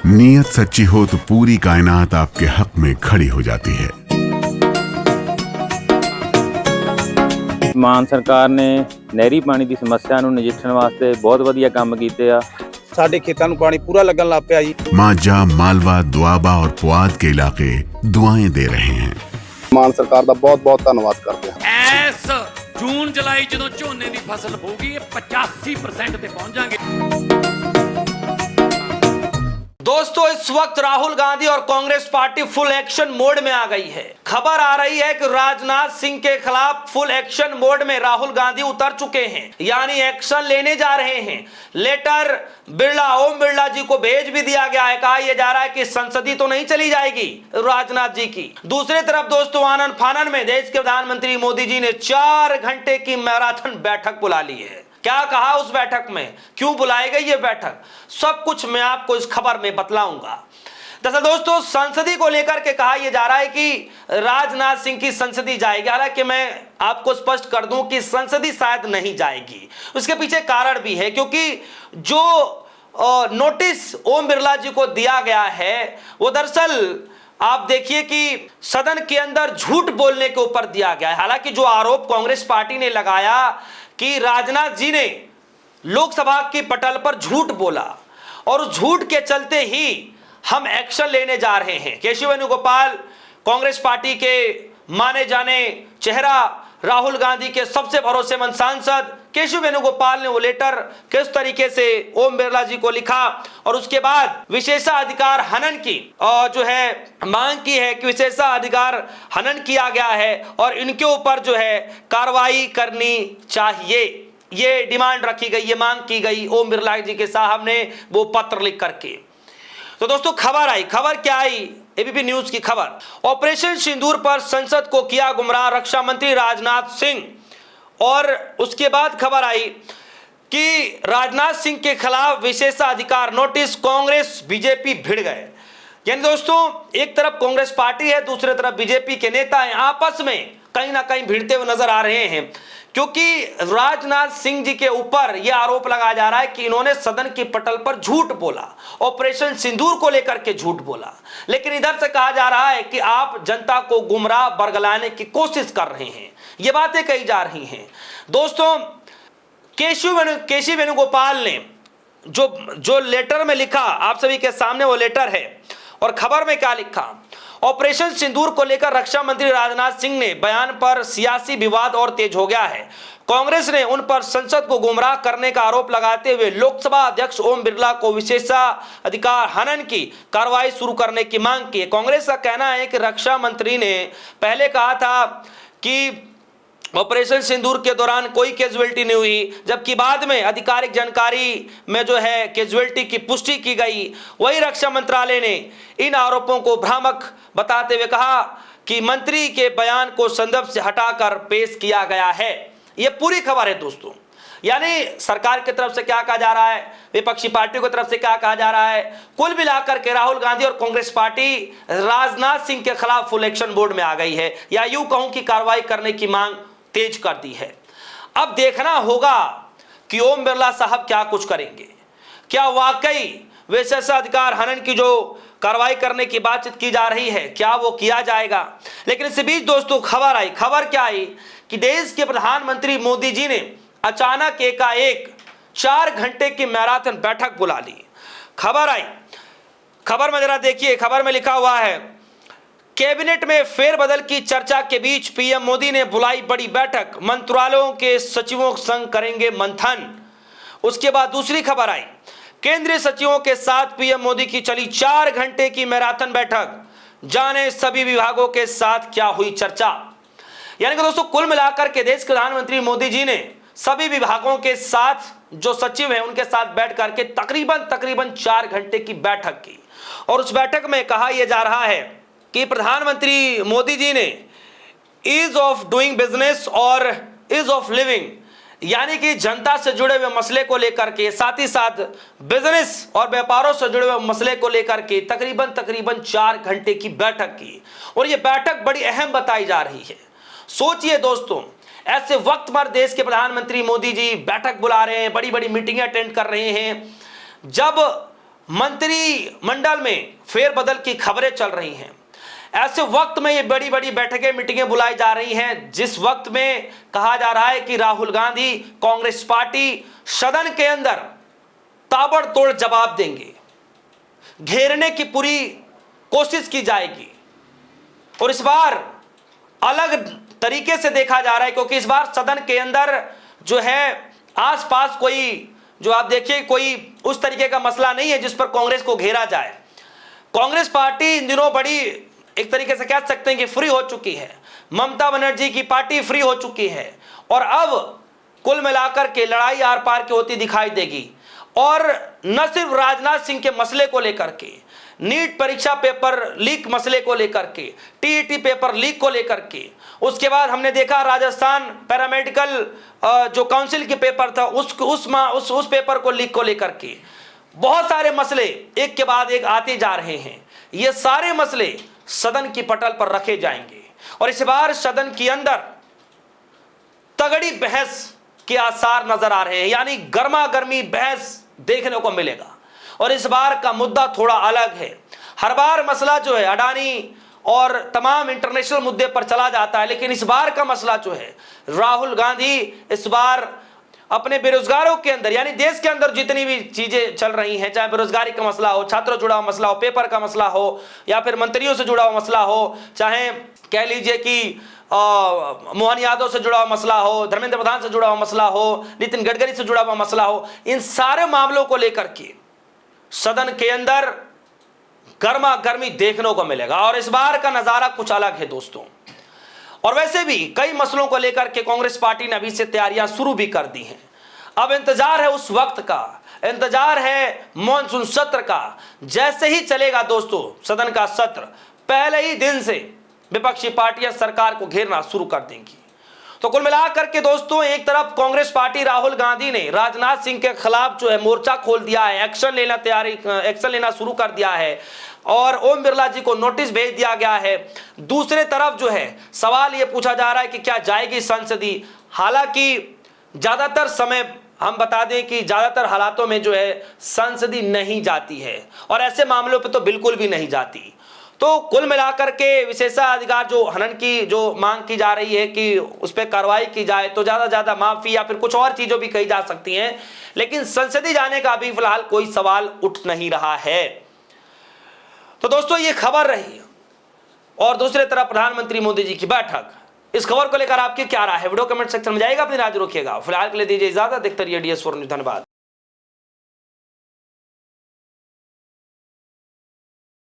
नीयत सच्ची हो तो पूरी कायनात आपके हक में खड़ी हो जाती है। ਮਾਨ ਸਰਕਾਰ ਨੇ ਨਹਿਰੀ ਪਾਣੀ ਦੀ ਸਮੱਸਿਆ ਨੂੰ ਨਜਿੱਠਣ ਵਾਸਤੇ ਬਹੁਤ ਵਧੀਆ ਕੰਮ ਕੀਤੇ ਆ। ਸਾਡੇ ਖੇਤਾਂ ਨੂੰ ਪਾਣੀ ਪੂਰਾ ਲੱਗਣ ਲੱਗ ਪਿਆ ਜੀ। मांझा, मालवा, दुआबा और पुआध के इलाके दुआएं दे रहे हैं। ਮਾਨ ਸਰਕਾਰ ਦਾ ਬਹੁਤ ਬਹੁਤ ਧੰਨਵਾਦ ਕਰਦੇ ਹਾਂ। ਇਸ ਜੂਨ ਜੁਲਾਈ ਜਦੋਂ ਝੋਨੇ ਦੀ ਫਸਲ ਹੋਊਗੀ ਇਹ 85% ਤੇ ਪਹੁੰਚ ਜਾਾਂਗੇ। दोस्तों, इस वक्त राहुल गांधी और Congress party full action mode में आ गई है। खबर आ रही है कि राजनाथ सिंह के खिलाफ फुल एक्शन मोड में राहुल गांधी उतर चुके हैं, यानी एक्शन लेने जा रहे हैं। लेटर ओम बिरला जी को भेज भी दिया गया है। कहा यह जा रहा है कि संसदीय तो नहीं चली जाएगी राजनाथ जी की। दूसरी तरफ दोस्तों, आनन फानन में देश के प्रधानमंत्री मोदी जी ने 4 घंटे की मैराथन बैठक बुला ली है। क्या कहा उस बैठक में, क्यों बुलाई गई ये बैठक, सब कुछ मैं आपको इस खबर में बतलाऊंगा। दरअसल दोस्तों, संसदीय को लेकर के कहा यह जा रहा है कि राजनाथ सिंह की संसदीय जाएगी। हालांकि मैं आपको स्पष्ट कर दूं कि संसदीय शायद नहीं जाएगी। उसके पीछे कारण भी है, क्योंकि जो नोटिस ओम बिरला जी को दिया गया है वो दरअसल आप देखिए कि सदन के अंदर झूठ बोलने के ऊपर दिया गया है। हालांकि जो आरोप कांग्रेस पार्टी ने लगाया कि राजनाथ जी ने लोकसभा की पटल पर झूठ बोला और उस झूठ के चलते ही हम एक्शन लेने जा रहे हैं। केशव वेणुगोपाल, कांग्रेस पार्टी के माने जाने चेहरा, राहुल गांधी के सबसे भरोसेमंद सांसद केशव वेणुगोपाल ने वो लेटर किस तरीके से ओम बिरला जी को लिखा और उसके बाद विशेषाधिकार हनन की जो है मांग की है कि विशेषाधिकार हनन किया गया है और इनके ऊपर जो है कार्रवाई करनी चाहिए। ये डिमांड रखी गई, ये मांग की गई ओम बिरला जी के साहब ने वो पत्र लिख करके। तो दोस्तों, खबर आई, खबर क्या आई, एबीपी न्यूज की खबर। ऑपरेशन सिंदूर पर संसद को किया गुमराह रक्षा मंत्री राजनाथ सिंह। और उसके बाद खबर आई कि राजनाथ सिंह के खिलाफ विशेषाधिकार नोटिस, कांग्रेस बीजेपी भिड़ गए। यानी दोस्तों, एक तरफ कांग्रेस पार्टी है, दूसरी तरफ बीजेपी के नेता हैं, आपस में कहीं ना कहीं भिड़ते हुए नजर आ रहे हैं, क्योंकि राजनाथ सिंह जी के ऊपर यह आरोप लगाया जा रहा है कि इन्होंने सदन की पटल पर झूठ बोला, ऑपरेशन सिंदूर को लेकर के झूठ बोला। लेकिन इधर से कहा जा रहा है कि आप जनता को गुमराह बरगलाने की कोशिश कर रहे हैं, ये बातें कही जा रही हैं। दोस्तों, केशव वेणुगोपाल ने जो लेटर में लिखा, आप सभी के सामने वो लेटर है और खबर में क्या लिखा। ऑपरेशन सिंदूर को लेकर रक्षा मंत्री राजनाथ सिंह ने बयान पर सियासी विवाद और तेज हो गया है। कांग्रेस ने उन पर संसद को गुमराह करने का आरोप लगाते हुए लोकसभा अध्यक्ष ओम बिरला को विशेषाधिकार हनन की कार्रवाई शुरू करने की मांग की है। कांग्रेस का कहना है कि रक्षा मंत्री ने पहले कहा था कि ऑपरेशन सिंदूर के दौरान कोई कैजुअलिटी नहीं हुई, जबकि बाद में आधिकारिक जानकारी में जो है कैजुअलिटी की पुष्टि की गई। वही रक्षा मंत्रालय ने इन आरोपों को भ्रामक बताते हुए कहा कि मंत्री के बयान को संदर्भ से हटाकर पेश किया गया है। यह पूरी खबर है दोस्तों। यानी सरकार की तरफ से क्या कहा जा रहा है, विपक्षी पार्टियों की तरफ से क्या कहा जा रहा है, कुल मिलाकर के राहुल गांधी और कांग्रेस पार्टी राजनाथ सिंह के खिलाफ फुल एक्शन मोड में आ गई है, या यूं कहूं कि कार्रवाई करने की मांग तेज कर दी है। अब देखना होगा कि ओम बिरला साहब क्या कुछ करेंगे। क्या वाकई विशेषाधिकार हनन की जो कार्रवाई करने की बातचीत की जा रही है, क्या वो किया जाएगा। लेकिन इस बीच दोस्तों, खबर आई, खबर क्या आई कि देश के प्रधानमंत्री मोदी जी ने अचानक एकाएक 4 घंटे की मैराथन बैठक बुला ली। खबर आई, खबर में जरा देखिए, खबर में लिखा हुआ है, कैबिनेट में फेरबदल की चर्चा के बीच पीएम मोदी ने बुलाई बड़ी बैठक, मंत्रालयों के सचिवों संग करेंगे मंथन। उसके बाद दूसरी खबर आई, केंद्रीय सचिवों के साथ पीएम मोदी की चली 4 घंटे की मैराथन बैठक, जाने सभी विभागों के साथ क्या हुई चर्चा। यानी कि दोस्तों, कुल मिलाकर के देश के प्रधानमंत्री मोदी जी ने सभी विभागों के साथ जो सचिव हैं उनके साथ बैठ करके तकरीबन 4 घंटे की बैठक की। और उस बैठक में कहा यह जा रहा है कि प्रधानमंत्री मोदी जी ने ईज ऑफ डूइंग बिजनेस और ईज ऑफ लिविंग, यानी कि जनता से जुड़े हुए मसले को लेकर के, साथ ही साथ बिजनेस और व्यापारों से जुड़े हुए मसले को लेकर के तकरीबन 4 घंटे की बैठक की। और यह बैठक बड़ी अहम बताई जा रही है। सोचिए दोस्तों, ऐसे वक्त पर देश के प्रधानमंत्री मोदी जी बैठक बुला रहे हैं, बड़ी बड़ी मीटिंगें अटेंड कर रहे हैं, जब मंत्रिमंडल में फेरबदल की खबरें चल रही हैं। ऐसे वक्त में ये बड़ी बड़ी बैठकें मीटिंगें बुलाई जा रही हैं, जिस वक्त में कहा जा रहा है कि राहुल गांधी कांग्रेस पार्टी सदन के अंदर ताबड़तोड़ जवाब देंगे, घेरने की पूरी कोशिश की जाएगी। और इस बार अलग तरीके से देखा जा रहा है, क्योंकि इस बार सदन के अंदर जो है आसपास कोई, जो आप देखिए, कोई उस तरीके का मसला नहीं है जिस पर कांग्रेस को घेरा जाए। कांग्रेस पार्टी इन दिनों बड़ी, एक तरीके से कह सकते हैं कि फ्री हो चुकी है। ममता बनर्जी की पार्टी फ्री हो चुकी है और अब कुल मिलाकर के लड़ाई आर पार की होती दिखाई देगी। और न सिर्फ राजनाथ सिंह के मसले को लेकर के, नीट परीक्षा पेपर लीक मसले को लेकर के, टीईटी पेपर लीक को लेकर के, उसके बाद हमने देखा राजस्थान पैरामेडिकल जो काउंसिल के पेपर था उस पेपर को लीक को लेकर के बहुत सारे मसले एक के बाद एक आते जा रहे हैं। ये सारे मसले सदन की पटल पर रखे जाएंगे और इस बार सदन के अंदर तगड़ी बहस के आसार नजर आ रहे हैं, यानी गर्मा गर्मी बहस देखने को मिलेगा। और इस बार का मुद्दा थोड़ा अलग है। हर बार मसला जो है अडानी और तमाम इंटरनेशनल मुद्दे पर चला जाता है, लेकिन इस बार का मसला जो है राहुल गांधी इस बार अपने बेरोजगारों के अंदर, यानी देश के अंदर जितनी भी चीजें चल रही हैं, चाहे बेरोजगारी का मसला हो, छात्रों से जुड़ा हुआ मसला हो, पेपर का मसला हो, या फिर मंत्रियों से जुड़ा हुआ मसला हो, चाहे कह लीजिए कि मोहन यादव से जुड़ा हुआ मसला हो, धर्मेंद्र प्रधान से जुड़ा हुआ मसला हो, नितिन गडकरी से जुड़ा हुआ मसला हो, इन सारे मामलों को लेकर के सदन के अंदर गर्मा गर्मी देखने को मिलेगा। और इस बार का नजारा कुछ अलग है दोस्तों। और वैसे भी कई मसलों को लेकर के कांग्रेस पार्टी ने अभी से तैयारियां शुरू भी कर दी हैं। अब इंतजार है उस वक्त का, इंतजार है मॉनसून सत्र का। जैसे ही चलेगा दोस्तों सदन का सत्र, पहले ही दिन से विपक्षी पार्टियां सरकार को घेरना शुरू कर देंगी। तो कुल मिलाकर के दोस्तों, एक तरफ कांग्रेस पार्टी राहुल गांधी ने राजनाथ सिंह के खिलाफ जो है मोर्चा खोल दिया है, एक्शन लेना शुरू कर दिया है और ओम बिरला जी को नोटिस भेज दिया गया है। दूसरे तरफ जो है सवाल यह पूछा जा रहा है कि क्या जाएगी संसदीय। हालांकि ज्यादातर समय हम बता दें कि ज्यादातर हालातों में जो है संसदीय नहीं जाती है और ऐसे मामलों पे तो बिल्कुल भी नहीं जाती। तो कुल मिलाकर के विशेषाधिकार जो हनन की जो मांग की जा रही है कि उस पर कार्रवाई की जाए, तो ज्यादा माफी या फिर कुछ और चीजों भी कही जा सकती हैं, लेकिन संसदीय जाने का अभी फिलहाल कोई सवाल उठ नहीं रहा है। तो दोस्तों ये खबर रही। और दूसरी तरफ प्रधानमंत्री मोदी जी की बैठक, इस खबर को लेकर आपकी क्या राय है? वीडियो कमेंट सेक्शन में जाएगा, अपनी राय रखिएगा। फिलहाल के लिए दीजिए इजाजत, देखते रहिए DS4 न्यूज़। धन्यवाद।